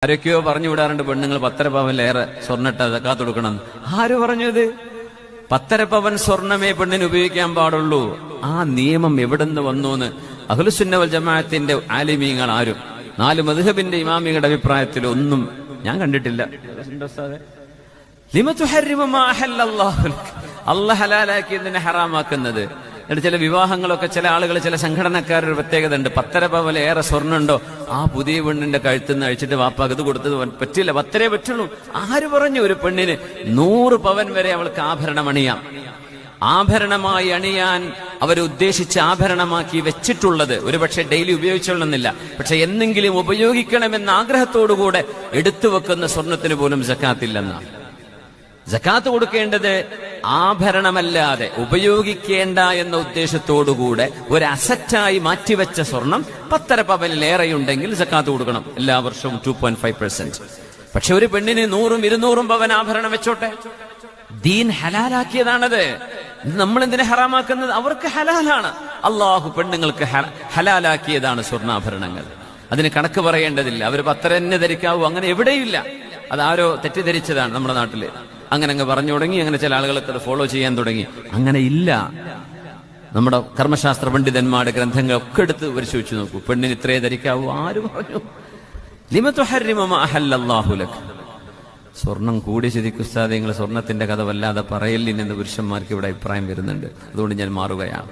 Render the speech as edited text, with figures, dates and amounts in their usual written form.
ആരൊക്കെയോ പറഞ്ഞു വിടാറുണ്ട് പെണ്ണുങ്ങൾ 1.5 പവനിലേറെ സ്വർണ്ണിട്ട് സക്കാത്ത് കൊടുക്കണം. ആര് പറഞ്ഞു ഇത്? 1.5 പവൻ സ്വർണമേ പെണ്ണിന് ഉപയോഗിക്കാൻ പാടുള്ളൂ. ആ നിയമം എവിടെന്ന് വന്നൂന്ന് അഹ്ലുസുന്ന വൽ ജമാഅത്തിന്റെ ആലിമീങ്ങൾ ആരും 4 മദ്ഹബിന്റെ ഇമാമികളുടെ അഭിപ്രായത്തിൽ ഒന്നും ഞാൻ കണ്ടിട്ടില്ല. ലിമ തുഹർരിമു മാ അഹല്ലല്ലാഹു ലക, അല്ലാഹു ഹലാലാക്കിയതിനെ ഹറാമാക്കുന്നത്. എന്നിട്ട് ചില വിവാഹങ്ങളൊക്കെ ചില ആളുകൾ ചില സംഘടനക്കാരുടെ പ്രത്യേകത ഉണ്ട്. 1.5 പവനിലേറെ സ്വർണ്ണുണ്ടോ ആ പുതിയ പെണ്ണിന്റെ കഴുത്തുനിന്ന് അഴിച്ചിട്ട് വാപ്പാക്ക് ഇത് കൊടുത്തത് പറ്റില്ല, 10 പറ്റുള്ളൂ. ആര് പറഞ്ഞു? ഒരു പെണ്ണിന് 100 പവൻ വരെ അവൾക്ക് ആഭരണം അണിയാം. ആഭരണമായി അണിയാൻ അവരുദ്ദേശിച്ച് ആഭരണമാക്കി വെച്ചിട്ടുള്ളത് ഒരുപക്ഷെ ഡെയിലി ഉപയോഗിച്ചോളണമെന്നില്ല, പക്ഷെ എന്നെങ്കിലും ഉപയോഗിക്കണമെന്ന ആഗ്രഹത്തോടുകൂടെ എടുത്തു വെക്കുന്ന സ്വർണത്തിന് പോലും സക്കാത്തില്ലെന്നാണ്. സക്കാത്ത് കൊടുക്കേണ്ടത് ആഭരണമല്ലാതെ ഉപയോഗിക്കേണ്ട എന്ന ഉദ്ദേശത്തോടുകൂടെ ഒരു അസറ്റായി മാറ്റിവെച്ച സ്വർണം 1.5 പവനിലേറെയുണ്ടെങ്കിൽ സക്കാത്ത് കൊടുക്കണം എല്ലാ വർഷവും 2.5%. പക്ഷെ ഒരു പെണ്ണിന് 100ഉം 200ഉം പവൻ ആഭരണം വെച്ചോട്ടെ, ദീൻ ഹലാലാക്കിയതാണത്. നമ്മൾ എന്തിനെ ഹറാമാക്കുന്നത്? അവർക്ക് ഹലാലാണ്. അള്ളാഹു പെണ്ണുങ്ങൾക്ക് ഹലാലാക്കിയതാണ് സ്വർണ്ണാഭരണങ്ങൾ. അതിന് കണക്ക് പറയേണ്ടതില്ല. അവർ 10 തന്നെ ധരിക്കാവൂ, അങ്ങനെ എവിടെയില്ല. അതാരോ തെറ്റിദ്ധരിച്ചതാണ് നമ്മുടെ നാട്ടില്. അങ്ങനെ അങ്ങ് പറഞ്ഞു തുടങ്ങി, അങ്ങനെ ചില ആളുകളൊക്കെ അത് ഫോളോ ചെയ്യാൻ തുടങ്ങി. അങ്ങനെ ഇല്ല. നമ്മുടെ കർമ്മശാസ്ത്ര പണ്ഡിതന്മാരുടെ ഗ്രന്ഥങ്ങളൊക്കെ എടുത്ത് പരിശോധിച്ചു നോക്കൂ. പെണ്ണിന് ഇത്രേ ധരിക്കാവൂ, ആര് പറഞ്ഞു? ലിമ തുഹർരിമു മാ അഹല്ലല്ലാഹു ലക. സ്വർണം കൂടി ശരിക്കും ഉസ്താദേ, നിങ്ങൾ സ്വർണത്തിന്റെ കഥ വല്ലാതെ പറയലിനെന്ന് പുരുഷന്മാർക്ക് ഇവിടെ അഭിപ്രായം വരുന്നുണ്ട്. അതുകൊണ്ട് ഞാൻ മാറുകയാണ്.